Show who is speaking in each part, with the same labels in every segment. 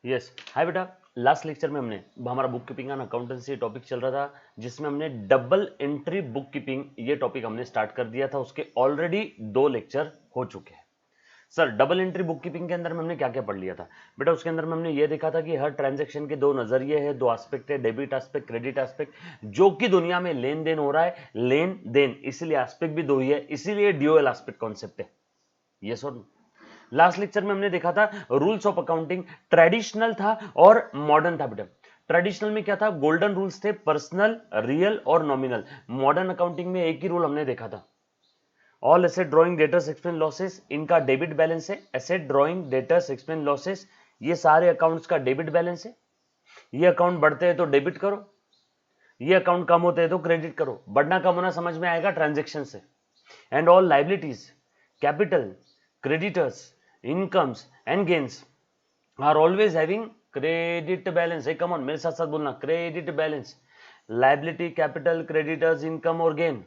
Speaker 1: Yes hi बेटा, last lecture में हमने हमारा book keeping and accountancy topic चल रहा था, जिसमें हमने डबल एंट्री बुक कीपिंग ये टॉपिक हमने स्टार्ट कर दिया था। उसके ऑलरेडी 2 लेक्चर हो चुके हैं। Sir, double entry book keeping के अंदर में हमने क्या क्या पढ़ लिया था बेटा? उसके अंदर में हमने ये देखा था कि हर ट्रांजैक्शन के 2 नजरिए हैं, 2 एस्पेक्ट है, डेबिट एस्पेक्ट, क्रेडिट एस्पेक्ट। जो कि दुनिया में लेन देन हो रहा है, लेन देन, इसीलिए एस्पेक्ट भी 2 ही है, इसीलिए ड्यूअल एस्पेक्ट कॉन्सेप्ट है। यस और नो? लास्ट लेक्चर में हमने देखा था रूल्स ऑफ अकाउंटिंग, ट्रेडिशनल था और मॉडर्न था बेटा। ट्रेडिशनल में क्या था? गोल्डन रूल्स थे, पर्सनल, रियल और नॉमिनल। मॉडर्न अकाउंटिंग में एक ही रूल हमने देखा था, all asset drawing debtors expense losses, इनका डेबिट बैलेंस है। Asset drawing debtors expense losses, ये सारे अकाउंट्स का डेबिट बैलेंस है। ये अकाउंट बढ़ते हैं तो डेबिट करो, ये अकाउंट कम होते हैं तो क्रेडिट करो। बढ़ना कम होना समझ में आएगा ट्रांजेक्शन से। And all liabilities, capital, creditors, incomes and gains are always having credit balance. Come on, मेरे साथ साथ बोलना, credit balance. Liability, capital, creditors, income और gain.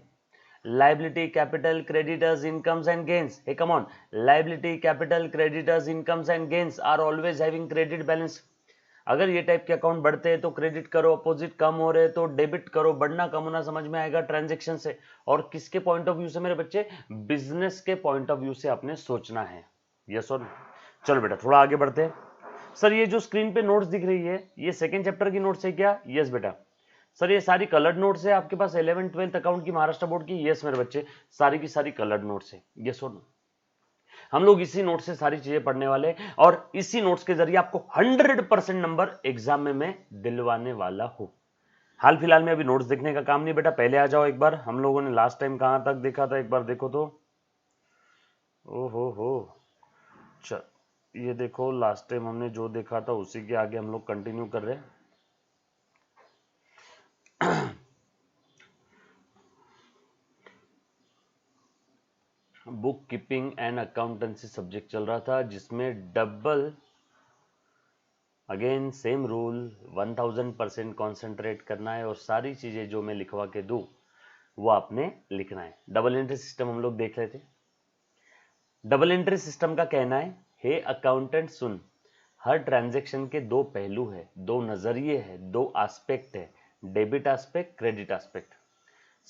Speaker 1: Liability, capital, creditors, incomes and gains. Come on, liability, capital, creditors, incomes and gains are always having credit balance. अगर ये type के account बढ़ते हैं तो क्रेडिट करो, अपोजिट कम हो रहे तो डेबिट करो। बढ़ना कम होना समझ में आएगा ट्रांजैक्शन से। और किसके पॉइंट ऑफ व्यू से मेरे बच्चे? बिजनेस के पॉइंट ऑफ व्यू से आपने सोचना है। यस और नो? चलो बेटा, थोड़ा आगे बढ़ते हैं। सर, ये जो स्क्रीन पे नोट्स दिख रही है, ये सेकंड चैप्टर की नोट्स है क्या? यस बेटा। सर, ये सारी कलर्ड नोट्स है आपके पास 11th 12th अकाउंट की महाराष्ट्र बोर्ड की? यस मेरे बच्चे, सारी की सारी कलर्ड नोट्स है। यस और नो? हम लोग इसी नोट से सारी चीजें पढ़ने वाले हैं और इसी नोट्स के जरिए आपको 100% नंबर एग्जाम में मैं दिलवाने वाला हूं। हाल फिलहाल में अभी नोट्स देखने का काम नहीं बेटा, पहले आ जाओ एक बार। हम लोगों ने लास्ट टाइम कहां तक देखा था, एक बार देखो तो। ओहो हो, चल ये देखो, लास्ट टाइम हमने जो देखा था उसी के आगे हम लोग कंटिन्यू कर रहे हैं। Book keeping and accountancy subject चल रहा था, जिसमें double, again same rule, 1000% concentrate करना है और सारी चीजें जो मैं लिखवा के दूं वो आपने लिखना है। डबल एंट्री सिस्टम हम लोग देख रहे थे। डबल एंट्री सिस्टम का कहना है, हे अकाउंटेंट सुन, हर ट्रांजैक्शन के 2 पहलू है, 2 नजरिए है, 2 एस्पेक्ट है, debit aspect, credit aspect.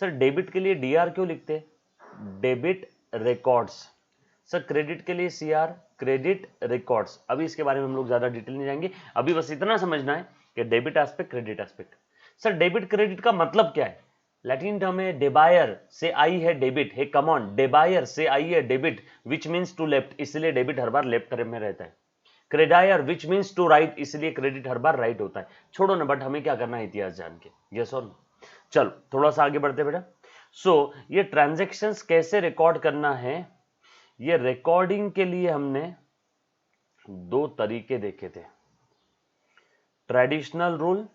Speaker 1: Sir, debit के लिए डीआर क्यों लिखते? Debit records. सर, क्रेडिट के लिए सीआर, क्रेडिट रिकॉर्ड्स। अभी इसके बारे में हम लोग ज्यादा डिटेल नहीं जाएंगे, अभी बस इतना समझना है कि debit aspect, credit aspect. Sir, debit credit का मतलब क्या है? लैटिन टर्म है डेबायर, से आई है डेबिट। हे कम ऑन, डेबायर से आई है debit, which means to left, इसलिए डेबिट हर बार लेफ्ट तरफ में रहता है। क्रेडायर विच मीन्स टू राइट, इसलिए क्रेडिट हर बार राइट होता है। छोड़ो ना, बट हमें क्या करना है इतिहास जान के। यस और नो? चलो थोड़ा सा आगे बढ़ते बेटा। सो ये ट्रांजैक्शंस कैसे रिकॉर्ड करना है, ये रिकॉर्डिंग के लिए हमने 2 तरीके देखे थे, ट्रेडिशनल रूल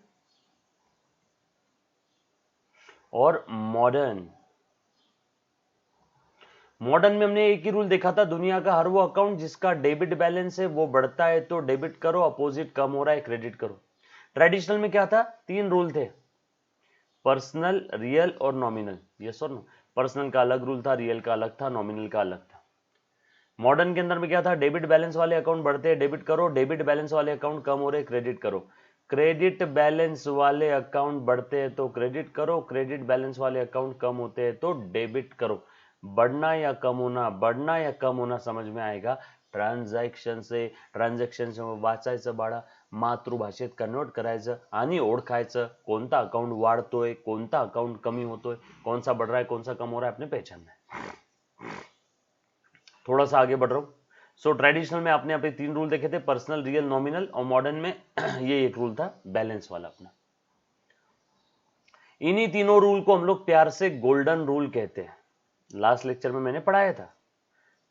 Speaker 1: और मॉडर्न। मॉडर्न में हमने एक ही रूल देखा था, दुनिया का हर वो अकाउंट जिसका डेबिट बैलेंस है वो बढ़ता है तो डेबिट करो, अपोजिट कम हो रहा है क्रेडिट करो। ट्रेडिशनल में क्या था? 3 रूल थे, पर्सनल, रियल और नॉमिनल। यस और नो? पर्सनल का अलग रूल था, रियल का अलग था, नॉमिनल का अलग था। मॉडर्न के अंदर में क्या था? डेबिट बैलेंस वाले अकाउंट बढ़ते हैं डेबिट करो, डेबिट बैलेंस वाले अकाउंट कम हो रहे क्रेडिट करो। क्रेडिट बैलेंस वाले अकाउंट बढ़ते हैं तो क्रेडिट करो, क्रेडिट बैलेंस वाले अकाउंट कम होते हैं तो डेबिट करो। बढ़ना या कम होना, बढ़ना या कम होना समझ में आएगा ट्रान्झॅक्शन से। ट्रान्झॅक्शन वाचायचं बाळा, मातृभाषेत कन्वर्ट करायचं आणि ओळखायचं कोणता अकाउंट वाढतोय, कोणता अकाउंट कमी होतोय, कौन सा बढ़ रहा है, कौन सा कम हो रहा है, अपने पहचानना है। थोड़ा सा आगे बढ़ रहा हूँ। सो ट्रेडिशनल में आपने अपने 3 रूल देखे थे, पर्सनल, रियल, नॉमिनल, और मॉडर्न में ये एक रूल था, बैलेंस वाला अपना। इन्हीं तीनों रूल को हम लोग प्यार से गोल्डन रूल कहते हैं। लास्ट लेक्चर में मैंने पढ़ाया था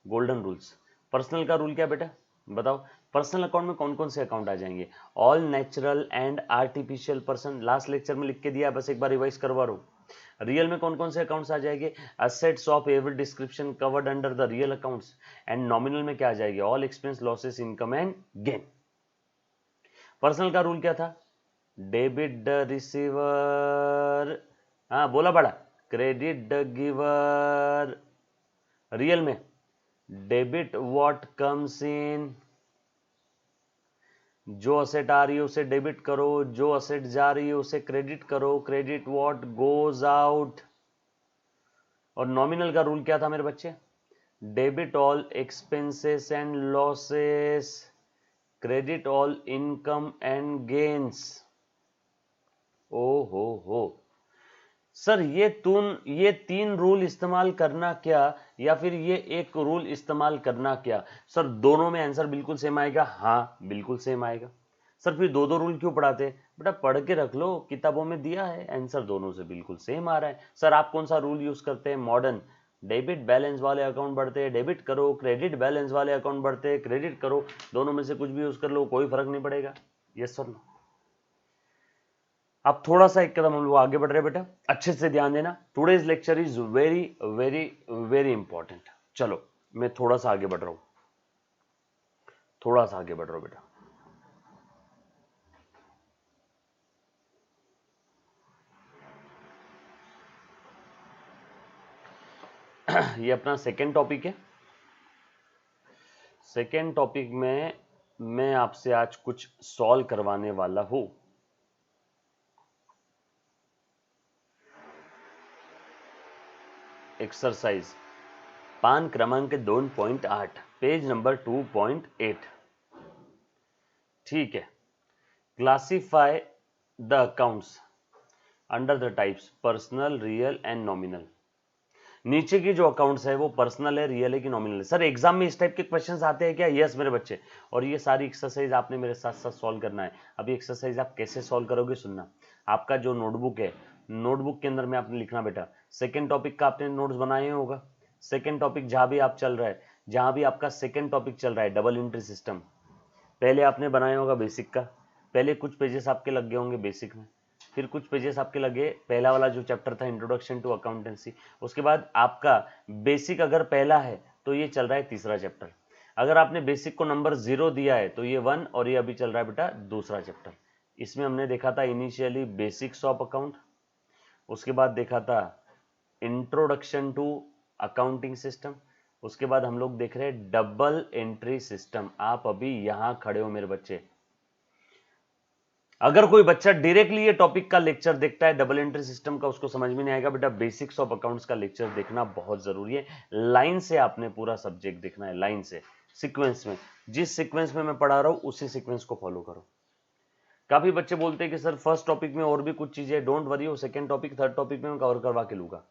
Speaker 1: गोल्डन रूल्स। पर्सनल का रूल क्या बेटा बताओ? पर्सनल अकाउंट में कौन कौन से अकाउंट आ जाएंगे? All natural and artificial person, last lecture में लिख के दिया, बस एक बार रिवाइज करवा रहा हूं। रियल में कौन कौन से अकाउंट्स आ जाएंगे? Assets of every description covered under the real accounts. And nominal में क्या आ जाएगी? All expense, losses, income and gain. Personal का रूल क्या था? डेबिट द रिसीवर, हाँ बोला बड़ा, क्रेडिट द गिवर। रियल में डेबिट व्हाट कम्स इन, जो असेट आ रही है उसे डेबिट करो, जो असेट जा रही है उसे क्रेडिट करो, क्रेडिट व्हाट गोज आउट। और नॉमिनल का रूल क्या था मेरे बच्चे? Debit all expenses and losses, credit all income and gains. ओ हो सर, ये तीन रूल इस्तेमाल करना क्या, या फिर ये एक रूल इस्तेमाल करना क्या? सर दोनों में आंसर बिल्कुल सेम आएगा। हाँ बिल्कुल सेम आएगा। सर फिर दो दो रूल क्यों पढ़ाते? बेटा पढ़ के रख लो, किताबों में दिया है, आंसर दोनों से बिल्कुल सेम आ रहा है। सर आप कौन सा रूल यूज करते हैं? मॉडर्न। डेबिट बैलेंस वाले अकाउंट बढ़ते हैं डेबिट करो, क्रेडिट बैलेंस वाले अकाउंट बढ़ते हैं क्रेडिट करो। दोनों में से कुछ भी यूज कर लो, कोई फर्क नहीं पड़ेगा। Yes sir no? अब थोड़ा सा एक कदम हम लोग आगे बढ़ रहे हैं बेटा, अच्छे से ध्यान देना। Today's lecture is very very very important. चलो मैं थोड़ा सा आगे बढ़ रहा हूं, थोड़ा सा आगे बढ़ रहा हूं बेटा। ये अपना सेकेंड टॉपिक है। सेकेंड टॉपिक में मैं आपसे आज कुछ सॉल्व करवाने वाला हूं। एक्सरसाइज पान क्रमांक 2.8 पेज नंबर 2.8। ठीक है। Classify the accounts under the types personal, real and nominal. नीचे की जो अकाउंट्स है वो पर्सनल है, रियल है कि नॉमिनल है? सर एग्जाम में इस टाइप के क्वेश्चंस आते हैं क्या? यस मेरे बच्चे। और ये सारी एक्सरसाइज आपने मेरे साथ साथ सॉल्व करना है। अभी एक्सरसाइज आप कैसे सॉल्व करोगे सुनना। आपका जो नोटबुक है, नोटबुक के अंदर में आपने लिखना बेटा, सेकेंड टॉपिक का आपने नोट्स बनाए होगा। सेकेंड टॉपिक जहां भी आप चल रहा है, जहां भी आपका सेकेंड टॉपिक चल रहा है, डबल एंट्री सिस्टम, पहले आपने बनाया होगा बेसिक का। पहले कुछ पेजेस आपके लग गए होंगे बेसिक में, फिर कुछ पेजेस आपके लगे पहला वाला जो चैप्टर था इंट्रोडक्शन टू अकाउंटेंसी। उसके बाद आपका बेसिक अगर पहला है तो ये चल रहा है तीसरा चैप्टर। अगर आपने बेसिक को नंबर 0 दिया है तो ये 1, और ये अभी चल रहा है बेटा दूसरा चैप्टर। इसमें हमने देखा था इनिशियली बेसिक्स ऑफ अकाउंट, उसके बाद देखा था इंट्रोडक्शन टू अकाउंटिंग सिस्टम, उसके बाद हम लोग देख रहे हैं डबल एंट्री सिस्टम। आप अभी यहां खड़े हो मेरे बच्चे। अगर कोई बच्चा डायरेक्टली ये टॉपिक का लेक्चर देखता है डबल एंट्री सिस्टम का, उसको समझ में नहीं आएगा। बेटा बेसिक्स ऑफ अकाउंट्स का लेक्चर देखना बहुत जरूरी है। लाइन से आपने पूरा सब्जेक्ट देखना है, लाइन से, सीक्वेंस में। जिस सीक्वेंस में मैं पढ़ा रहा हूं उसी सीक्वेंस को फॉलो करो। काफी बच्चे बोलते हैं कि सर फर्स्ट टॉपिक में और भी कुछ चीजें, डोंट वरी, वो सेकंड टॉपिक थर्ड टॉपिक में मैं कव्हर करवा के लूंगा।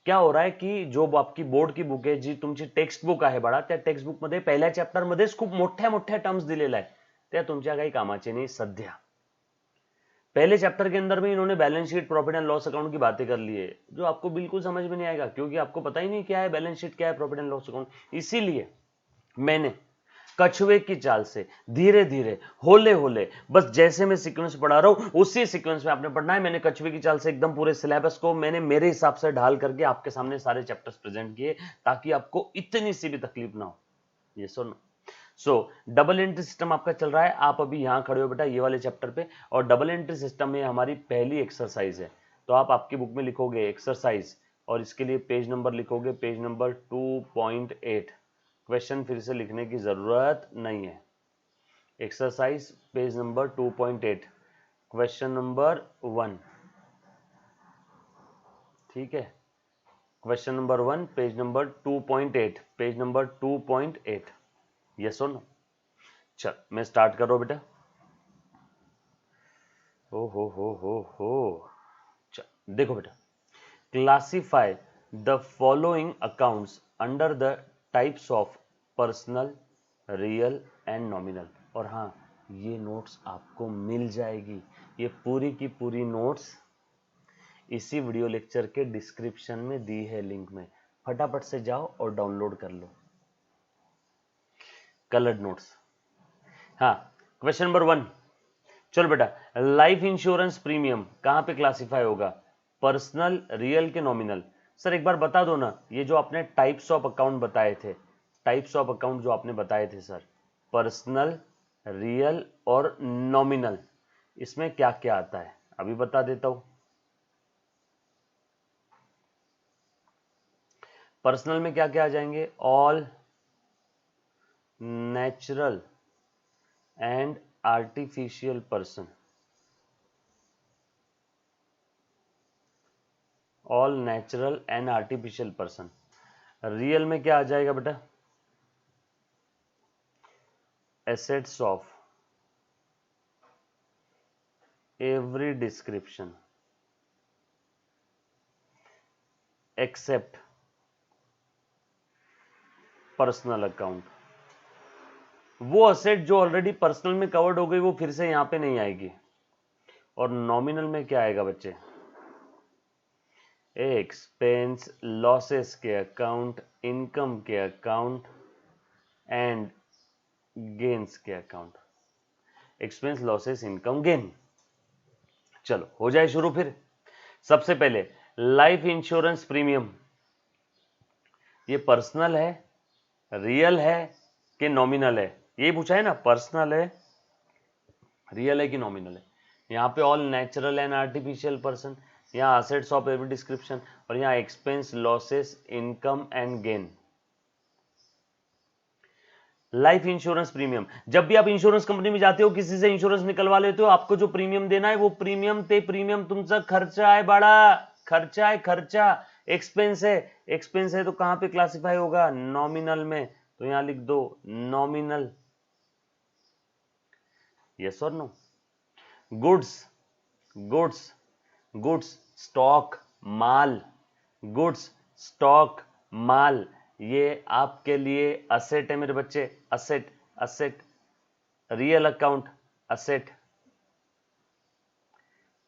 Speaker 1: क्या हो रहा है की जो आपकी बोर्ड की बुक आहे जी तुमची टेक्स्ट बुक आहे बाळा, त्या टेक्स्ट बुक मध्ये पहिल्या चॅप्टर मध्येच खूप मोठ्या मोठ्या टर्म्स दिलेला आहे, त्या तुमच्या काही कामाचे नाही सध्या। पहले चैप्टर के अंदर में इन्होंने balance sheet, profit and loss account की बातें कर ली है, जो आपको बिल्कुल समझ में नहीं आएगा, क्योंकि आपको पता ही नहीं क्या है बैलेंस शीट, क्या है प्रॉफिट एंड लॉस अकाउंट। इसीलिए मैंने कछुए की चाल से धीरे धीरे होले होले, बस जैसे मैं सीक्वेंस पढ़ा रहा हूं उसी सीक्वेंस में आपने पढ़ना है। मैंने कछुए की चाल से एकदम पूरे सिलेबस को मैंने मेरे हिसाब से ढाल करके आपके सामने सारे चैप्टर्स प्रेजेंट किए, ताकि आपको इतनी सी भी तकलीफ ना हो। ये सुनो। सो डबल एंट्री सिस्टम आपका चल रहा है, आप अभी यहां खड़े हो बेटा ये वाले चैप्टर पे, और डबल एंट्री सिस्टम में हमारी पहली एक्सरसाइज है। तो आप आपकी बुक में लिखोगे एक्सरसाइज, और इसके लिए पेज नंबर लिखोगे, पेज नंबर 2.8। क्वेश्चन फिर से लिखने की जरूरत नहीं है। Exercise page number 2.8, question number 1। ठीक है, question number 1 page number 2.8, page number 2.8। Yes और नो? चल मैं स्टार्ट कर रहा हूं बेटा। ओ हो। चल देखो बेटा, classify the following accounts under the types of personal, real and nominal. और हाँ, ये नोट्स आपको मिल जाएगी, ये पूरी की पूरी नोट्स इसी वीडियो लेक्चर के डिस्क्रिप्शन में दी है लिंक में। फटाफट से जाओ और डाउनलोड कर लो कलर्ड नोट्स। हाँ, क्वेश्चन नंबर 1। चलो बेटा, लाइफ इंश्योरेंस प्रीमियम कहां पे क्लासिफाई होगा? पर्सनल, रियल के नॉमिनल? सर एक बार बता दो ना, ये जो आपने टाइप्स ऑफ अकाउंट बताए थे, टाइप्स ऑफ अकाउंट जो आपने बताए थे सर, पर्सनल, रियल और नॉमिनल, इसमें क्या क्या आता है अभी बता देता हूं। पर्सनल में क्या क्या आ जाएंगे? All natural and artificial person, all natural and artificial person. Real में क्या आ जाएगा बेटा? Assets of every description except personal account. वो असेट जो ऑलरेडी पर्सनल में कवर्ड हो गई वो फिर से यहां पे नहीं आएगी। और नॉमिनल में क्या आएगा बच्चे? एक्सपेंस लॉसेस के अकाउंट, इनकम के अकाउंट एंड गेन्स के account. Expense losses income gain. चलो हो जाए शुरू फिर। सबसे पहले लाइफ इंश्योरेंस प्रीमियम, ये पर्सनल है, रियल है कि नॉमिनल है? ये पूछा है ना, पर्सनल है, रियल है कि नॉमिनल है। यहाँ पे all natural and artificial person, यहाँ असेट्स ऑफ एवरी डिस्क्रिप्शन, और यहाँ expense losses income and gain. Life insurance premium, जब भी आप इंश्योरेंस कंपनी में जाते हो, किसी से इंश्योरेंस निकलवा लेते हो, आपको जो प्रीमियम देना है वो प्रीमियम ते प्रीमियम तुमचा खर्चा है, बड़ा खर्चा है, खर्चा। एक्सपेंस है, एक्सपेंस है तो कहां पे क्लासिफाई होगा? नॉमिनल में। तो यहां लिख दो नॉमिनल। यस और no? Goods, goods, goods stock माल, गुड्स स्टॉक माल, ये आपके लिए असेट है मेरे बच्चे। Asset, asset, real account asset,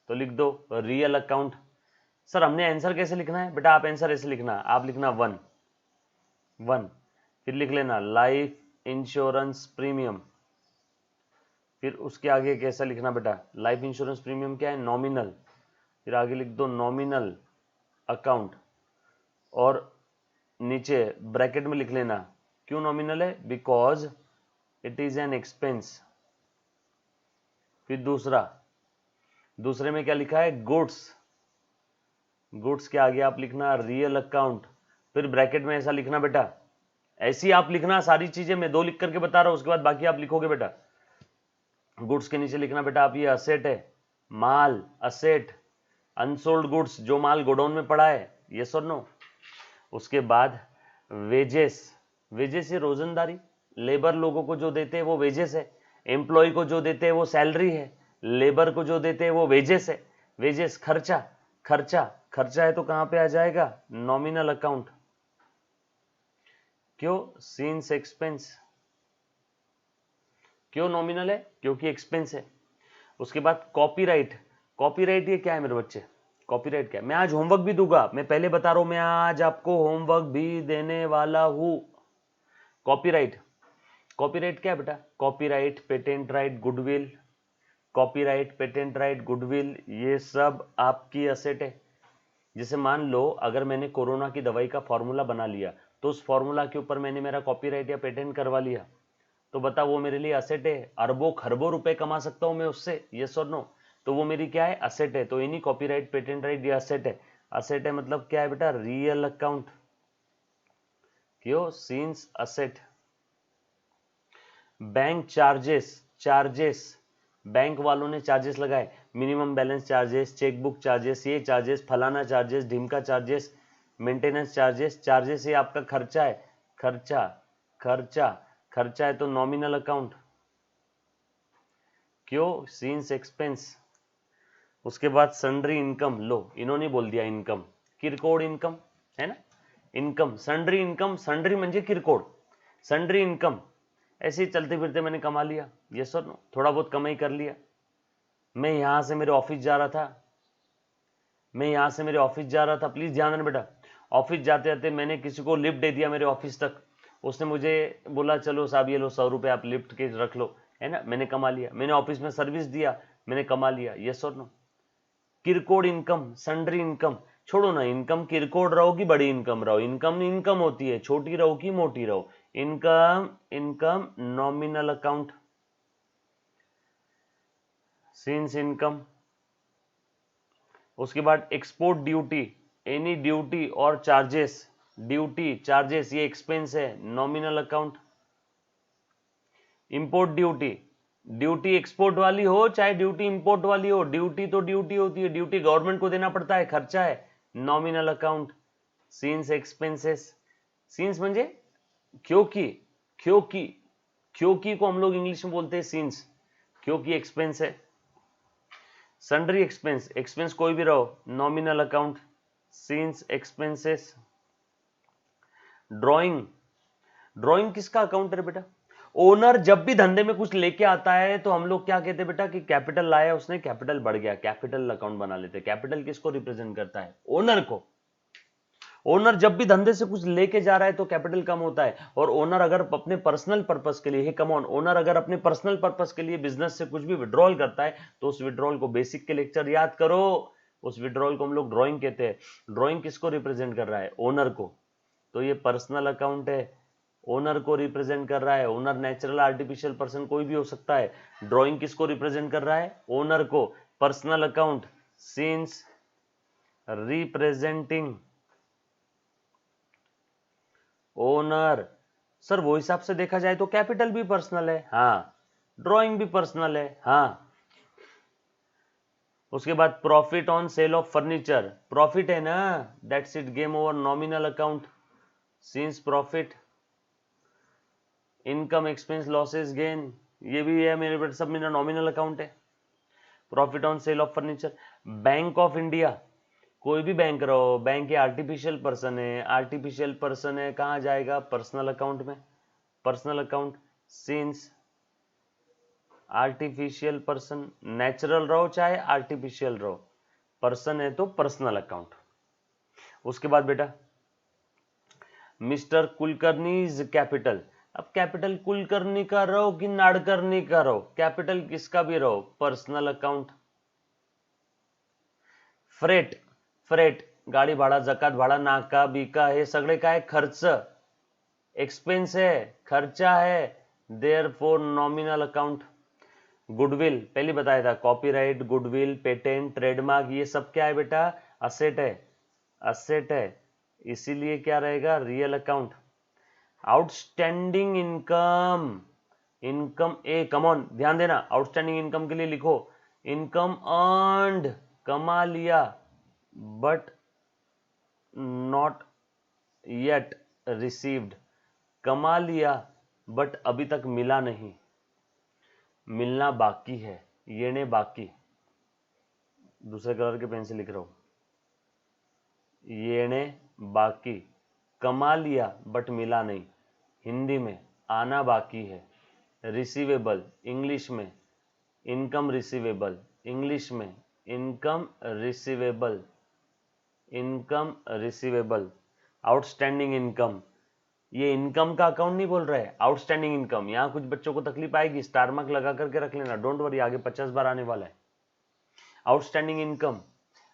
Speaker 1: तो लिख दो रियल अकाउंट। सर हमने आंसर कैसे लिखना है? बेटा आप आंसर ऐसे लिखना, आप लिखना 1 1, फिर लिख लेना लाइफ इंश्योरेंस प्रीमियम, फिर उसके आगे कैसा लिखना बेटा? लाइफ इंश्योरेंस प्रीमियम क्या है? नॉमिनल, फिर आगे लिख दो नॉमिनल अकाउंट, और नीचे ब्रैकेट में लिख लेना क्यों नॉमिनल है? Because it is an expense. फिर दूसरे में क्या लिखा है? गुड्स, गुड्स के आगे आप लिखना रियल अकाउंट, फिर ब्रैकेट में ऐसा लिखना बेटा, ऐसी आप लिखना सारी चीजें, मैं 2 लिख करके बता रहा हूं, उसके बाद बाकी आप लिखोगे बेटा। गुड्स के नीचे लिखना बेटा आप ये असेट है, माल, असेट, अनसोल्ड गुड्स, जो माल गोडाउन में पड़ा है, यस और नो? उसके बाद वेजेस, वेजेस ये रोजंदारी, लेबर लोगों को जो देते हैं वो वेजेस है, एम्प्लॉय को जो देते हैं वो सैलरी है, लेबर को जो देते हैं वो वेजेस है। वेजेस खर्चा, खर्चा, खर्चा है तो कहां पे आ जाएगा? Nominal account. क्यों? Since expense. क्यों नॉमिनल है? क्योंकि एक्सपेंस है। उसके बाद कॉपीराइट, कॉपीराइट ये क्या है मेरे बच्चे? कॉपीराइट क्या है? मैं आज होमवर्क भी दूंगा, मैं पहले बता रहा हूं, मैं आज आपको होमवर्क भी देने वाला हूं। कॉपीराइट, कॉपीराइट क्या है बेटा? Copyright, patent right, goodwill, copyright, patent right, goodwill, ये सब आपकी असेट है। जैसे मान लो अगर मैंने कोरोना की दवाई का फॉर्मूला बना लिया, तो उस फॉर्मूला के ऊपर मैंने मेरा कॉपीराइट या पेटेंट करवा लिया, तो बता वो मेरे लिए असेट है। अरबों खरबों रुपए कमा सकता हूं मैं उससे, यस और नो? तो वो मेरी क्या है? असेट है। तो इन्हीं कॉपीराइट, पेटेंट राइट, ये असेट है। असेट है मतलब क्या है बेटा? Real account. क्यों? Since asset. Bank charges, charges, bank वालों ने चार्जेस लगाए, minimum balance charges, chequebook charges, ये चार्जेस, फलाना चार्जेस, ढिमका चार्जेस, मेंटेनेंस चार्जेस। चार्जेस ये आपका खर्चा है, खर्चा, खर्चा, खर्चा है तो नॉमिनल अकाउंट। क्यों? Since expense. उसके बाद सन्ड्री इनकम, लो इन्होंने बोल दिया इनकम, किरकोळ इनकम है ना, इनकम, सन्ड्री इनकम, सन्ड्री म्हणजे किरकोळ, सन्ड्री इनकम, ऐसे ही चलते फिरते मैंने कमा लिया, यस और नो? थोड़ा बहुत कमाई कर लिया। मैं यहां से मेरे ऑफिस जा रहा था, मैं यहां से मेरे ऑफिस जा रहा था, प्लीज ध्यान देना बेटा, ऑफिस जाते जाते मैंने किसी को लिफ्ट दे दिया मेरे ऑफिस तक, उसने मुझे बोला चलो साहब ये लो 100 रुपए आप लिफ्ट के रख लो, है ना, मैंने कमा लिया। मैंने ऑफिस में सर्विस दिया, मैंने कमा लिया, यस और नो? किरकोळ इनकम, सन्ड्री इनकम, छोड़ो ना इनकम किरकोळ रहो कि बड़ी इनकम रहो, इनकम इनकम होती है, छोटी रहो कि मोटी रहो, income, income nominal account, since income. उसके बाद एक्सपोर्ट ड्यूटी, एनी ड्यूटी और चार्जेस, ड्यूटी चार्जेस ये एक्सपेंस है, nominal account. Import duty, duty export वाली हो चाहे ड्यूटी इंपोर्ट वाली हो, ड्यूटी तो ड्यूटी होती है, ड्यूटी गवर्नमेंट को देना पड़ता है, खर्चा है। Nominal account, scenes expenses, scenes म्हणजे क्योंकि, क्योंकि, क्योंकि को हम लोग इंग्लिश में बोलते हैं सीन्स, क्योंकि एक्सपेंस है। सन्ड्री एक्सपेंस, एक्सपेंस कोई भी रहो, nominal account, scenes expenses. Drawing, drawing किसका अकाउंट है बेटा? ओनर जब भी धंधे में कुछ लेके आता है तो हम लोग क्या कहते हैं बेटा कि कैपिटल लाया उसने, कैपिटल बढ़ गया, कैपिटल अकाउंट बना लेते हैं। कैपिटल किसको रिप्रेजेंट करता है? ओनर को। ओनर जब भी धंधे से कुछ लेके जा रहा है तो कैपिटल कम होता है। और ओनर अगर अपने पर्सनल पर्पस के लिए, कम ऑन, ओनर अगर अपने पर्सनल पर्पस के लिए बिजनेस से कुछ भी विड्रॉल करता है तो उस विड्रॉल को, बेसिक के लेक्चर याद करो, उस विड्रॉल को हम लोग ड्रॉइंग कहते हैं। ड्रॉइंग किसको रिप्रेजेंट कर रहा है? ओनर को। तो ये पर्सनल अकाउंट है, ओनर को रिप्रेजेंट कर रहा है। ओनर नेचुरल आर्टिफिशियल पर्सन कोई भी हो सकता है। ड्राइंग किसको रिप्रेजेंट कर रहा है? ओनर को। Personal account, scenes representing owner. Sir वो हिसाब से देखा जाए तो कैपिटल भी पर्सनल है, हाँ, ड्राइंग भी पर्सनल है, हाँ। उसके बाद profit on sale of furniture, profit है ना, that's it, game over, nominal account, scenes profit. Income expense losses gain, ये भी है मेरे बेटे, सब मेरा नॉमिनल अकाउंट है। Profit on sale of furniture. Bank of India, कोई भी बैंक रहो, बैंक ये आर्टिफिशियल पर्सन है, आर्टिफिशियल पर्सन है, कहाँ जाएगा? पर्सनल अकाउंट में। Personal account, scenes artificial person, natural रहो चाहे आर्टिफिशियल रहो, पर्सन है तो पर्सनल अकाउंट। उसके बाद बेटा मिस्टर कुलकर्नीज कैपिटल। अब कैपिटल कुलकर्णी का रहो कि नाडकर्णी का रहो, कैपिटल किसका भी रहो, पर्सनल अकाउंट। फ्रेट, फ्रेट गाड़ी भाड़ा, जकात भाड़ा, नाका बीका, हे सगळे काय? खर्च, एक्सपेंस है, खर्चा है, देयरफॉर नॉमिनल अकाउंट। गुडविल पहले बताया था, कॉपीराइट, गुडविल, पेटेंट, ट्रेडमार्क, ये सब क्या है बेटा? असेट है, असेट है, इसीलिए क्या रहेगा? Real account. Outstanding income, income A, come on, ध्यान देना, आउटस्टैंडिंग इनकम के लिए लिखो इनकम अर्नड, कमा लिया, बट नॉट येट रिसीव्ड, कमा लिया बट अभी तक मिला नहीं, मिलना बाकी है, येने बाकी। दूसरे कलर के पेन से लिख रहा हूं, येने बाकी, कमा लिया बट मिला नहीं, हिंदी में आना बाकी है। रिसीवेबल, इंग्लिश में इनकम रिसीवेबल, इंग्लिश में income receivable, income receivable. Outstanding income, ये इनकम का अकाउंट नहीं बोल रहा है, आउटस्टैंडिंग इनकम। यहां कुछ बच्चों को तकलीफ आएगी, स्टार मार्क लगा करके रख लेना, डोंट वरी, आगे 50 बार आने वाला है। आउटस्टैंडिंग इनकम,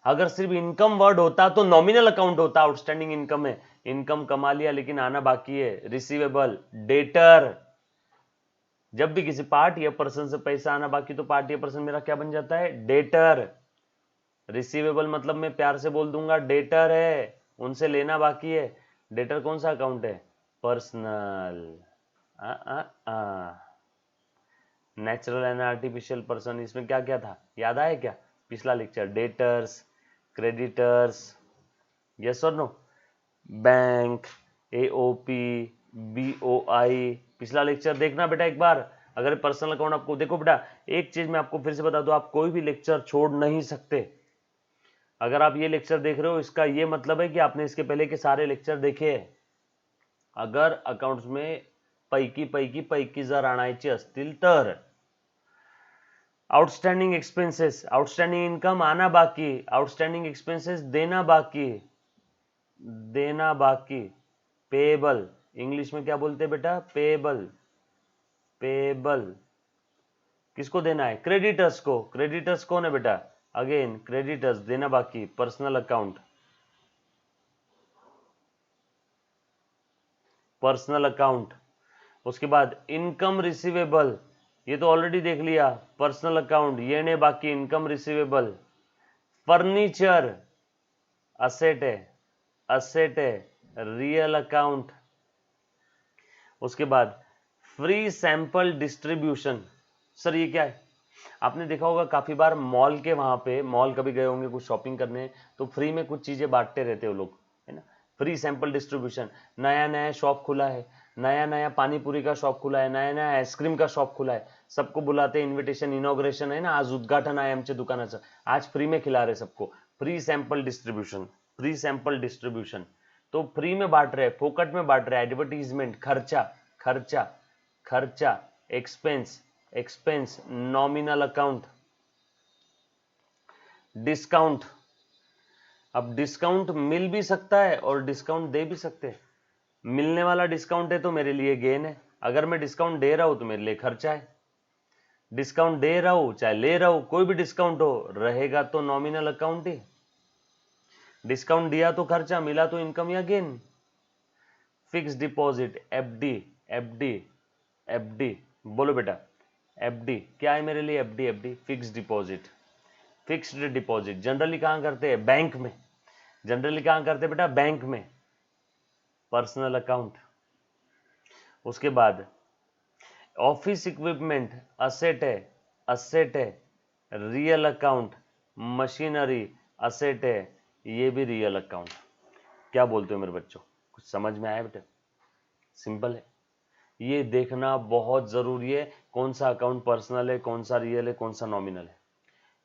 Speaker 1: अगर सिर्फ इनकम वर्ड होता तो नॉमिनल अकाउंट होता, आउटस्टैंडिंग इनकम है, इनकम कमा लिया लेकिन आना बाकी है। रिसीवेबल, डेटर, जब भी किसी पार्ट या पर्सन से पैसा आना बाकी तो पार्ट या पर्सन मेरा क्या बन जाता है? डेटर। रिसीवेबल मतलब मैं प्यार से बोल दूंगा डेटर है, उनसे लेना बाकी है। डेटर कौन सा अकाउंट है? Personal. Natural and artificial person, इसमें क्या क्या था याद आया क्या? पिछला लेक्चर, डेटर्स, क्रेडिटर्स, यस और नो, बैंक, एओपी, बीओआई, पिछला लेक्चर देखना बेटा एक बार। अगर पर्सनल अकाउंट आपको, देखो बेटा एक चीज मैं आपको फिर से बता दूं, आप कोई भी लेक्चर छोड़ नहीं सकते। अगर आप ये लेक्चर देख रहे हो इसका ये मतलब है कि आपने इसके पहले के सारे लेक्चर देखे हैं। अगर अकाउंट्स में पैकी जर आणायची असतील तर। आउटस्टैंडिंग एक्सपेंसेस, आउटस्टैंडिंग इनकम आना बाकी, आउटस्टैंडिंग एक्सपेंसेस देना बाकी, देना बाकी। पेएबल, इंग्लिश में क्या बोलते हैं बेटा? पेएबल, पेएबल किसको देना है? क्रेडिटर्स को। क्रेडिटर्स कौन है बेटा? अगेन क्रेडिटर्स, देना बाकी, पर्सनल अकाउंट, पर्सनल अकाउंट। उसके बाद इनकम रिसीवेबल, ये तो ऑलरेडी देख लिया, पर्सनल अकाउंट, येने बाकी, इनकम रिसीवेबल। फर्नीचर असेट है, असेट है, रियल अकाउंट। उसके बाद फ्री सैंपल डिस्ट्रीब्यूशन, सर ये क्या है? आपने देखा होगा काफी बार मॉल के वहां पे, मॉल कभी गए होंगे कुछ शॉपिंग करने, तो फ्री में कुछ चीजें बांटते रहते हो लोग, है ना, फ्री सैंपल डिस्ट्रीब्यूशन। नया नया शॉप खुला है, नया नया पानी पूरी का शॉप खुला है, नया नया आइसक्रीम का शॉप खुला है, सबको बुलाते हैं, इन्विटेशन, इनॉग्रेशन है ना, आज उद्घाटन आहे आमच्या दुकानाचं, आज फ्री में खिला रहे सबको, free sample distribution, free sample distribution. तो फ्री में बांट रहे, फोकट में बांट रहे, एडवर्टीजमेंट, खर्चा, खर्चा, खर्चा, expense, expense, nominal account, discount. अब डिस्काउंट मिल भी सकता है और डिस्काउंट दे भी सकते हैं। मिलने वाला डिस्काउंट है तो मेरे लिए गेन है, अगर मैं डिस्काउंट दे रहा हूं तो मेरे लिए खर्चा है। डिस्काउंट दे रहा हूं चाहे ले रहा हूं, कोई भी डिस्काउंट हो, रहेगा तो नॉमिनल अकाउंट ही। डिस्काउंट दिया तो खर्चा, मिला तो इनकम या gain. Fix deposit, FD, FD, FD, बोलो बेटा, एफडी क्या है मेरे लिए? FD, FD fix deposit, fixed deposit generally कहां करते हैं? बैंक में। जनरली कहां करते हैं बेटा? बैंक में। Personal account. उसके बाद ऑफिस इक्विपमेंट, असेट है, असेट है, रियल अकाउंट, मशीनरी, असेट है, ये भी रियल अकाउंट। क्या बोलते हो मेरे बच्चों, कुछ समझ में आया बेटा? सिंपल है, ये देखना बहुत जरूरी है, कौन सा अकाउंट पर्सनल है, कौन सा रियल है, कौन सा नॉमिनल है,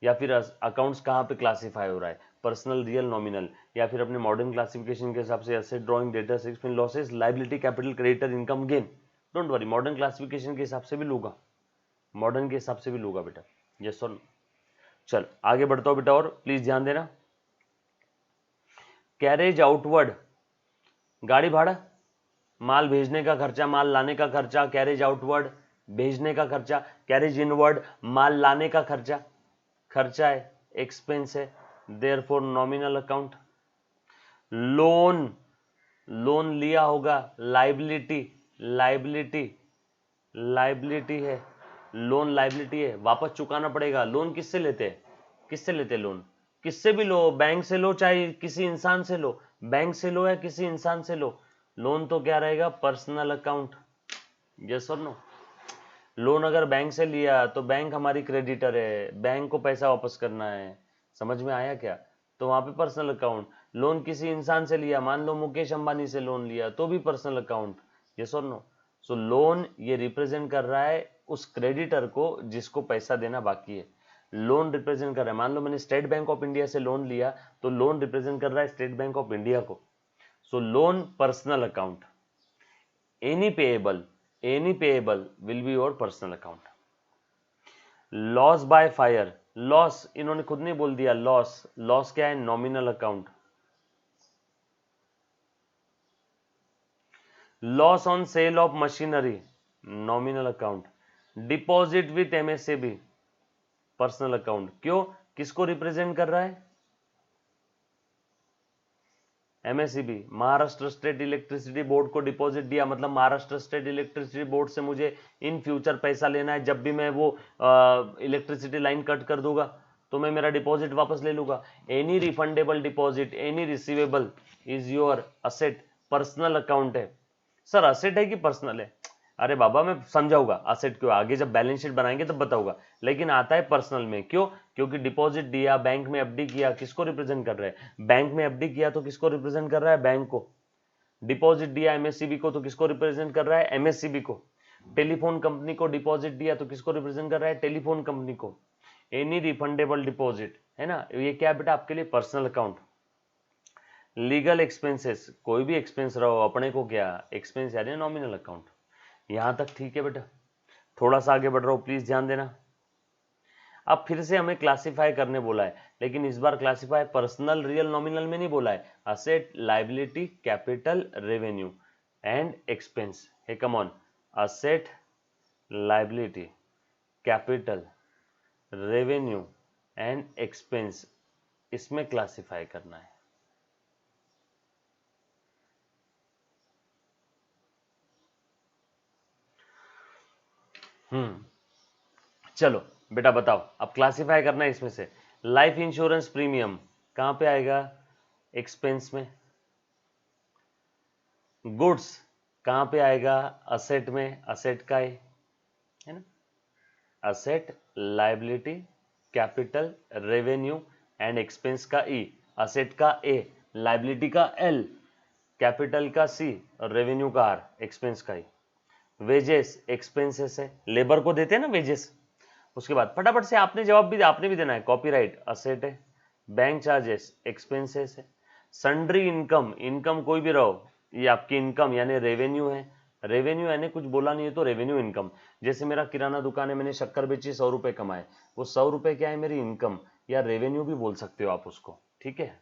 Speaker 1: या फिर अकाउंट्स कहाँ पे क्लासिफाई हो रहा है, पर्सनल, रियल, नॉमिनल, या फिर अपने मॉडर्न क्लासिफिकेशन के हिसाब से asset, drawing, debtors, expense, losses, liability, capital, creditor, income, gain. Don't worry, modern classification के हिसाब से भी लूंगा, मॉडर्न के हिसाब से भी लूंगा बेटा, यस और नो। चल आगे बढ़ता हूं बेटा, और प्लीज ध्यान देना। कैरेज आउटवर्ड, गाड़ी भाड़ा, माल भेजने का खर्चा, माल लाने का खर्चा, कैरेज आउटवर्ड, भेजने का खर्चा, कैरेज इनवर्ड, माल लाने का खर्चा, खर्चा है, एक्सपेंस है, therefore nominal account. Loan, loan लिया होगा, लाइबिलिटी, लाइबिलिटी, लाइबिलिटी है, लोन लाइबिलिटी है, वापस चुकाना पड़ेगा। लोन किससे लेते हैं? किससे लेते हैं लोन? किससे भी लो, बैंक से लो चाहे किसी इंसान से लो, बैंक से लो या किसी इंसान से लो, लोन तो क्या रहेगा? पर्सनल अकाउंट, यस और नो। लोन अगर बैंक से लिया तो बैंक हमारी क्रेडिटर है, बैंक को पैसा वापस करना है, समझ में आया क्या? तो वहां पे पर्सनल अकाउंट। लोन किसी इंसान से लिया, मान लो मुकेश अंबानी से लोन लिया, तो भी पर्सनल अकाउंट, यस और नो। सो लोन ये रिप्रेजेंट कर रहा है उस क्रेडिटर को जिसको पैसा देना बाकी है। लोन रिप्रेजेंट कर रहा है, मान लो मैंने स्टेट बैंक ऑफ इंडिया से लोन लिया, तो लोन रिप्रेजेंट कर रहा है स्टेट बैंक ऑफ इंडिया को। So loan personal account, any payable will be your personal account. Loss by fire, loss इन्होंने खुद नहीं बोल दिया, लॉस, लॉस क्या है? Nominal account. Loss on sale of machinery, nominal account. Deposit with MSCB, personal account. क्यों? किसको represent कर रहा है? MSCB, Maharashtra State Electricity Board को डिपॉजिट दिया, मतलब महाराष्ट्र स्टेट इलेक्ट्रिसिटी बोर्ड से मुझे इन फ्यूचर पैसा लेना है, जब भी मैं वो इलेक्ट्रिसिटी लाइन कट कर दूंगा तो मैं मेरा डिपॉजिट वापस ले लूंगा। Any refundable deposit, any receivable is your asset, personal account है। सर असेट है कि पर्सनल है? अरे बाबा मैं समझाऊंगा असेट क्यों, आगे जब बैलेंस शीट बनाएंगे तब बताऊंगा, लेकिन आता है पर्सनल में। क्यों? क्योंकि डिपॉजिट दिया, बैंक में एफडी किया, किसको रिप्रेजेंट कर रहा है? बैंक में एफडी किया तो किसको रिप्रेजेंट कर रहा है? बैंक को। डिपॉजिट दिया एमएससीबी को तो किसको रिप्रेजेंट कर रहा है? एमएससीबी को। टेलीफोन कंपनी को डिपॉजिट दिया तो किसको रिप्रेजेंट कर रहा है? टेलीफोन कंपनी को। एनी रिफंडेबल डिपॉजिट, है ना, ये क्या बेटा आपके लिए? Personal account. लीगल एक्सपेंसेस, कोई भी एक्सपेंस रहो, अपने को क्या एक्सपेंस यानी नॉमिनल अकाउंट। यहां तक ठीक है बेटा? थोड़ा सा आगे बढ़ रहा हूं, प्लीज ध्यान देना। अब फिर से हमें क्लासिफाई करने बोला है, लेकिन इस बार क्लासिफाई पर्सनल, रियल, नॉमिनल में नहीं बोला है। Asset, liability, capital, revenue and expense है। Come on, asset, liability, capital, revenue and expense, इसमें क्लासिफाई करना है। चलो बेटा बताओ, अब क्लासिफाई करना है इसमें से। लाइफ इंश्योरेंस प्रीमियम कहां पे आएगा? एक्सपेंस में। गुड्स कहां पे आएगा? असेट में, असेट का है ना। Asset, liability, capital, revenue and expense का ई, असेट का ए, लायबिलिटी का एल, कैपिटल का सी और रेवेन्यू का आर, एक्सपेंस का ई। वेजेस एक्सपेंसेस है, लेबर को देते हैं ना वेजेस। उसके बाद फटाफट से आपने भी देना है। कॉपीराइट असेट है, बैंक चार्जेस एक्सपेंसेस है, सन्ड्री इनकम, इनकम कोई भी रहो, ये आपकी इनकम यानी रेवेन्यू है। रेवेन्यू यानी कुछ बोला नहीं है तो रेवेन्यू इनकम। जैसे मेरा किराना दुकान है, मैंने शक्कर बेची, 100 रुपए कमाए, वो 100 रुपए क्या है, मेरी इनकम या रेवेन्यू भी बोल सकते हो आप उसको, ठीक है।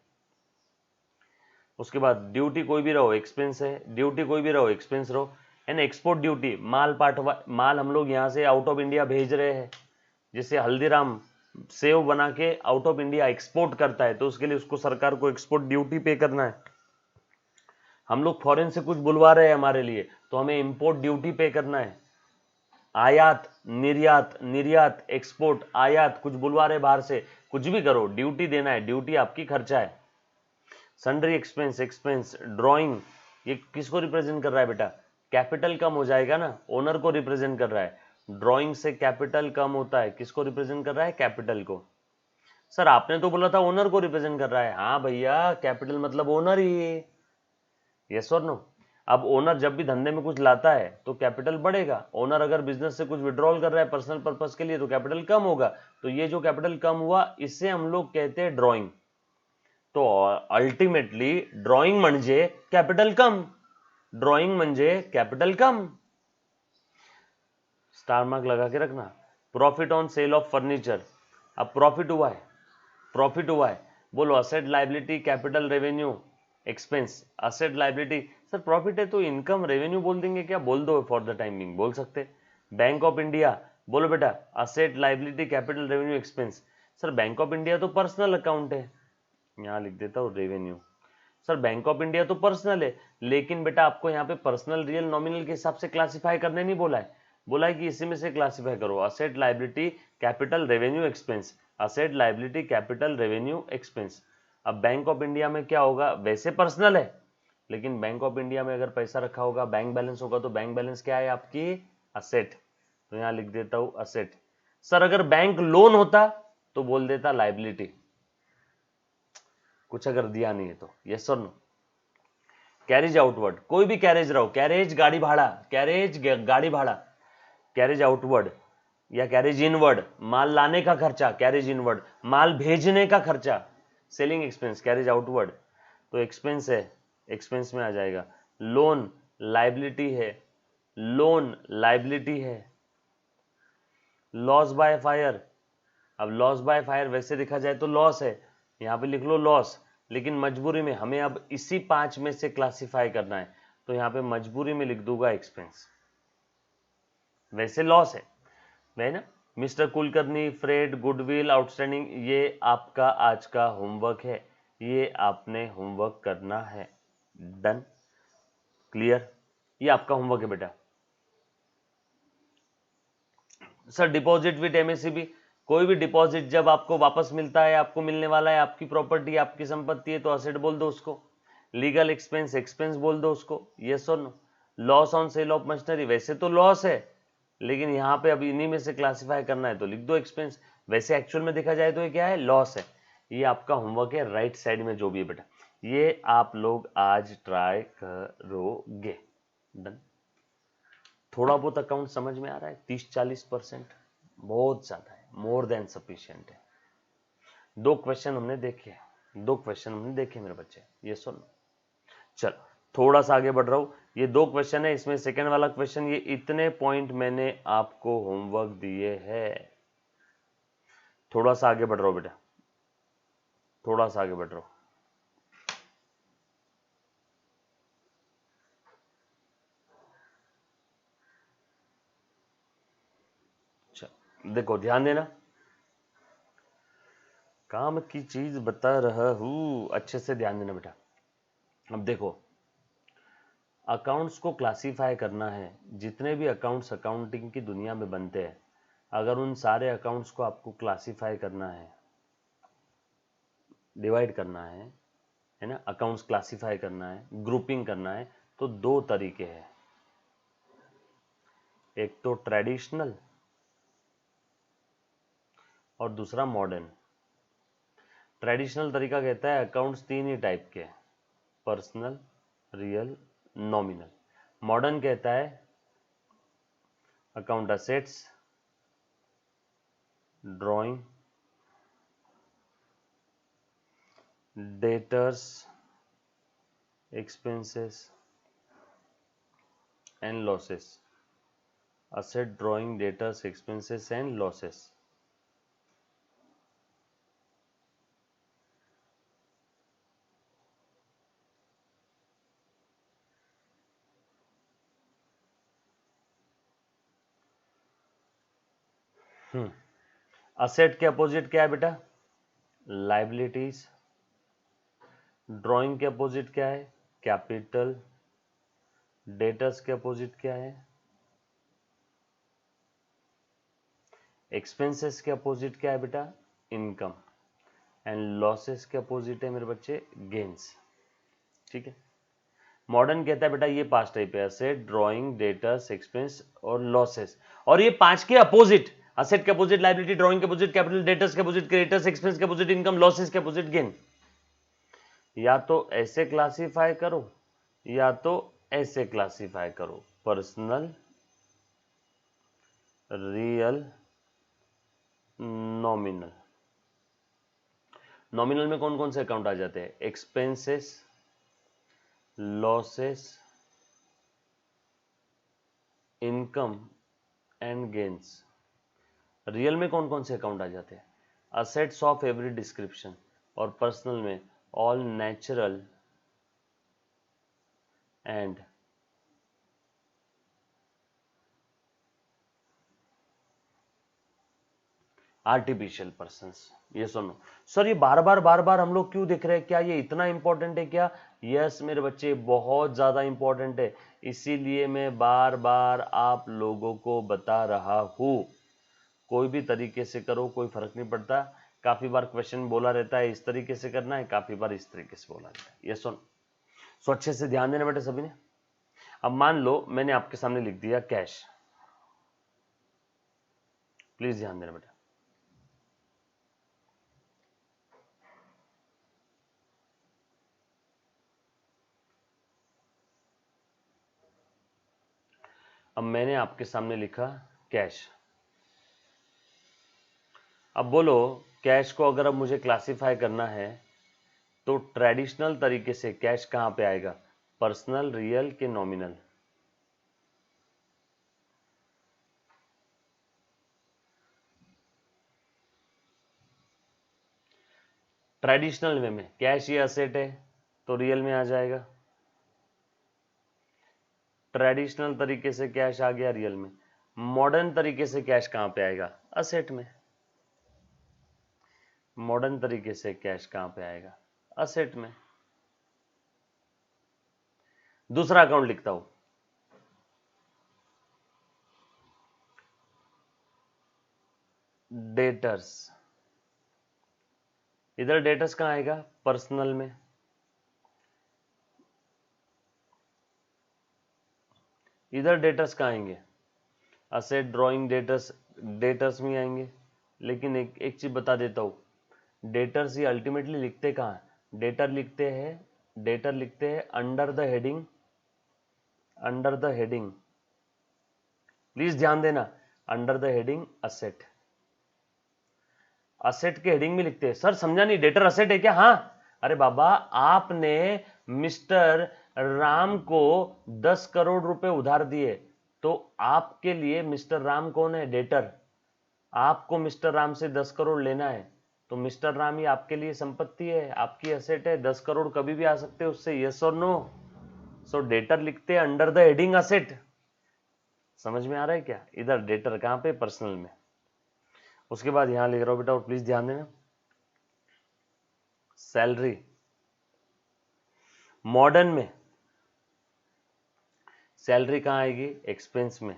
Speaker 1: उसके बाद ड्यूटी कोई भी रहो एक्सपेंस है, ड्यूटी कोई भी रहो एक्सपेंस रहो। एंड एक्सपोर्ट ड्यूटी, माल हम लोग यहाँ से आउट ऑफ इंडिया भेज रहे हैं, जैसे हल्दीराम सेव बना के आउट ऑफ इंडिया एक्सपोर्ट करता है, तो उसके लिए उसको सरकार को एक्सपोर्ट ड्यूटी पे करना है। हम लोग फॉरेन से कुछ बुलवा रहे हैं हमारे लिए, तो हमें इंपोर्ट ड्यूटी पे करना है। आयात, निर्यात, निर्यात, एक्सपोर्ट, आयात, कुछ बुलवा रहे बाहर से, कुछ भी करो ड्यूटी देना है, ड्यूटी आपकी खर्चा है। सन्ड्री एक्सपेंस, एक्सपेंस, ड्राइंग, ये किसको रिप्रेजेंट कर रहा है बेटा, कैपिटल कम हो जाएगा ना, ओनर को रिप्रेजेंट कर रहा है। ड्राइंग से कैपिटल कम होता है, किसको रिप्रेजेंट कर रहा है, कैपिटल को। सर आपने तो बोला था ओनर को रिप्रेजेंट कर रहा है। हाँ भैया, कैपिटल मतलब ओनर ही है, यस और नो। अब ओनर जब भी धंधे में कुछ लाता है तो कैपिटल बढ़ेगा, ओनर अगर बिजनेस से कुछ विड्रॉल कर रहा है पर्सनल पर्पस के लिए तो कैपिटल कम होगा, तो ये जो कैपिटल कम हुआ इससे हम लोग कहते हैं ड्रॉइंग। तो अल्टिमेटली ड्रॉइंग म्हणजे कैपिटल कम, ड्रॉइंग म्हणजे कैपिटल कम, स्टार मार्क लगा के रखना। Profit on sale of furniture, अब प्रॉफिट हुआ है, प्रॉफिट हुआ है, बोलो asset, liability, capital, revenue, expense. Asset, liability, sir profit है तो इनकम रेवेन्यू बोल देंगे क्या, बोल दो, फॉर द टाइमिंग बोल सकते। बैंक ऑफ इंडिया, बोलो बेटा asset, liability, capital, revenue, expense. Sir bank of India तो पर्सनल अकाउंट है, यहां लिख देता हूं revenue. Sir bank of India तो पर्सनल है, लेकिन बेटा आपको यहाँ पे पर्सनल, रियल, नॉमिनल के हिसाब से क्लासिफाई करने नहीं बोला है, बोला है कि इसी में से क्लासिफाई करो, asset, liability, capital, revenue, expense. Asset, liability, capital, revenue, expense. अब बैंक ऑफ इंडिया में क्या होगा, वैसे पर्सनल है, लेकिन बैंक ऑफ इंडिया में अगर पैसा रखा होगा, बैंक बैलेंस होगा, तो बैंक बैलेंस क्या है आपकी, असेट, तो यहां लिख देता हूं असेट। सर अगर बैंक लोन होता तो बोल देता लायबिलिटी, कुछ अगर दिया नहीं है तो, यस और नो। कैरेज आउटवर्ड, कोई भी कैरेज रहो, कैरेज गाड़ी भाड़ा, कैरेज गाड़ी भाड़ा, कैरेज आउटवर्ड या कैरेज इनवर्ड, माल लाने का खर्चा, कैरेज इनवर्ड, माल भेजने का खर्चा, सेलिंग एक्सपेंस, कैरेज आउटवर्ड, तो एक्सपेंस है, एक्सपेंस में आ जाएगा। लोन लायबिलिटी है, लोन लायबिलिटी है। लॉस बाय फायर, अब लॉस बाय फायर वैसे देखा जाए तो लॉस है, यहां पे लिख लो लॉस, लेकिन मजबूरी में हमें अब इसी 5 में से क्लासिफाई करना है, तो यहां पे मजबूरी में लिख दूंगा एक्सपेंस, वैसे लॉस है ना। मिस्टर कुलकर्णी, फ्रेड, गुडविल, आउटस्टैंडिंग, ये आपका आज का होमवर्क है, ये आपने होमवर्क करना है, डन, क्लियर, ये आपका होमवर्क है बेटा। सर डिपॉजिट विद एमएससीबी, कोई भी डिपॉजिट जब आपको वापस मिलता है, आपको मिलने वाला है, आपकी प्रॉपर्टी, आपकी संपत्ति है, तो असेट बोल दो उसको। लीगल एक्सपेंस, एक्सपेंस बोल दो उसको, यस और no. Loss on sale of machinery, वैसे तो लॉस है, लेकिन यहाँ पे अब इन्हीं में से क्लासिफाई करना है तो लिख दो एक्सपेंस, वैसे एक्चुअल में देखा जाए तो ये क्या है, लॉस है। ये आपका होमवर्क है, राइट साइड में जो भी है बेटा, ये आप लोग आज ट्राई करोगे, डन। थोड़ा बहुत अकाउंट समझ में आ रहा है, 30-40%, बहुत ज्यादा है, मोर देन सफिशिएंट है। 2 क्वेश्चन हमने देखे, 2 क्वेश्चन हमने देखे मेरे बच्चे, ये सुन। चल थोड़ा सा आगे बढ़ रहा हूं, ये 2 क्वेश्चन है, इसमें सेकंड वाला क्वेश्चन, ये इतने पॉइंट मैंने आपको होमवर्क दिए हैं। थोड़ा सा आगे बढ़ रहा हूं बेटा, थोड़ा सा आगे बढ़ रहा हूं। देखो ध्यान देना, काम की चीज बता रहा हूं, अच्छे से ध्यान देना बेटा। अब देखो अकाउंट्स को क्लासिफाई करना है, जितने भी अकाउंट्स अकाउंटिंग की दुनिया में बनते हैं, अगर उन सारे अकाउंट्स को आपको क्लासिफाई करना है, डिवाइड करना है ना, अकाउंट्स क्लासिफाई करना है, ग्रुपिंग करना है, तो 2 तरीके हैं, एक तो ट्रेडिशनल और दूसरा मॉडर्न। ट्रेडिशनल तरीका कहता है अकाउंट्स तीन ही टाइप के हैं, पर्सनल, रियल, नॉमिनल। मॉडर्न कहता है account assets, drawing, debtors, expenses and losses. Asset, drawing, debtors, expenses and losses. Asset के अपोजिट क्या है बेटा? लाइबिलिटीज। ड्राइंग के अपोजिट क्या है? कैपिटल। डेटर्स के अपोजिट क्या है? एक्सपेंसेस के अपोजिट क्या है बेटा? इनकम। एंड लॉसेस के अपोजिट है मेरे बच्चे गेन्स। ठीक है। मॉडर्न कहता है बेटा ये पांच टाइप है, असेट, ड्राइंग, डेटर्स, एक्सपेंस और लॉसेस। और ये पांच के अपोजिट, असेट के अपोजिट लाइबिलिटी, ड्राइंग के अपोजिट कैपिटल, डेटर्स के अपोजिट क्रेडिटर्स, एक्सपेंस के अपोजिट इनकम, लॉसेस के अपोजिट गेन। या तो ऐसे क्लासिफाई करो या तो ऐसे क्लासिफाई करो, पर्सनल, रियल, नॉमिनल। नॉमिनल में कौन कौन से अकाउंट आ जाते हैं? Expenses, losses, income and gains. Real में कौन कौन से अकाउंट आ जाते हैं? Assets of every description. और पर्सनल में all natural and artificial persons. ये सुनो सर, ये बार बार हम लोग क्यों देख रहे हैं? क्या ये इतना इंपॉर्टेंट है क्या? यस मेरे बच्चे, बहुत ज्यादा इंपॉर्टेंट है, इसीलिए मैं बार बार आप लोगों को बता रहा हूं। कोई भी तरीके से करो, कोई फर्क नहीं पड़ता। काफी बार क्वेश्चन बोला रहता है इस तरीके से करना है, काफी बार इस तरीके से बोला रहता है। ये सुन, सो अच्छे से ध्यान देना बेटे सभी ने। अब मान लो मैंने आपके सामने लिख दिया कैश, प्लीज ध्यान देना बेटा। अब मैंने आपके सामने लिखा कैश। अब बोलो कैश को अगर अब मुझे क्लासिफाई करना है तो ट्रेडिशनल तरीके से कैश कहां पे आएगा? पर्सनल, रियल के नॉमिनल? ट्रेडिशनल वे में कैश ये असेट है तो रियल में आ जाएगा। ट्रेडिशनल तरीके से कैश आ गया रियल में। मॉडर्न तरीके से कैश कहां पे आएगा? असेट में। मॉडर्न तरीके से कैश कहां पे आएगा? असेट में। दूसरा अकाउंट लिखता हूं, डेटर्स। इधर डेटर्स कहां आएगा? पर्सनल में। इधर डेटर्स कहां आएंगे? Asset, drawing, debtors. डेटर्स में आएंगे। लेकिन एक चीज बता देता हूं, डेटर्स ये अल्टीमेटली लिखते कहां? डेटर लिखते हैं under the heading, under the heading, please ध्यान देना, under the heading asset. Asset के हेडिंग में लिखते हैं। सर समझा नहीं, डेटर असेट है क्या? हाँ। अरे बाबा, आपने मिस्टर राम को 10 करोड़ रुपए उधार दिए, तो आपके लिए मिस्टर राम कौन है? डेटर। आपको मिस्टर राम से 10 करोड़ लेना है, तो मिस्टर राम ही आपके लिए संपत्ति है, आपकी एसेट है। 10 करोड़ कभी भी आ सकते हैं उससे, यस और नो? सो डेटर लिखते हैं अंडर द हेडिंग असेट। समझ में आ रहा है क्या? इधर डेटर कहां पे? पर्सनल में। उसके बाद यहां लिख रहा हूं बेटा, और प्लीज ध्यान देना, सैलरी। मॉडर्न में सैलरी कहां आएगी? एक्सपेंस में।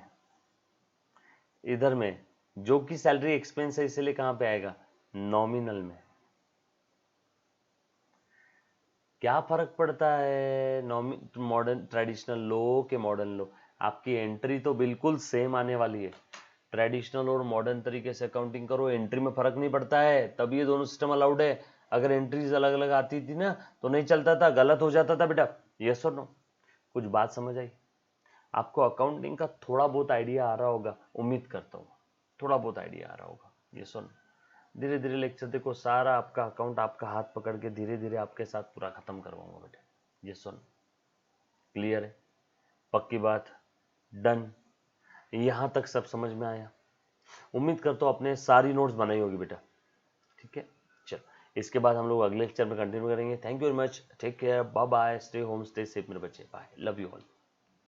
Speaker 1: इधर में जो कि सैलरी एक्सपेंस है, इसलिए कहां पे आएगा? नॉमिनल में। क्या फर्क पड़ता है मॉडर्न ट्रेडिशनल लो के मॉडर्न लो? आपकी एंट्री तो बिल्कुल सेम आने वाली है। ट्रेडिशनल और मॉडर्न तरीके से अकाउंटिंग करो, एंट्री में फर्क नहीं पड़ता है, तब ये दोनों सिस्टम अलाउड है। अगर एंट्रीज अलग अलग आती थी ना तो नहीं चलता था, गलत हो जाता था बेटा। यस और नो? कुछ बात समझ आई? आपको अकाउंटिंग का थोड़ा बहुत आइडिया आ रहा होगा, उम्मीद करता हूँ थोड़ा बहुत आइडिया आ रहा होगा। यस और नो? धीरे धीरे लेक्चर देखो, सारा आपका अकाउंट आपका हाथ पकड़ के धीरे धीरे आपके साथ पूरा खत्म करवाऊंगा बेटा। यस और नो? क्लियर है? पक्की बात? डन? यहां तक सब समझ में आया? उम्मीद करता हूं आपने सारी नोट्स बनाई होगी बेटा। ठीक है, चलो इसके बाद हम लोग अगले लेक्चर में कंटिन्यू करेंगे। Thank you very much, take care, bye bye, stay home, stay safe मेरे बच्चे, बाय, लव यू ऑल।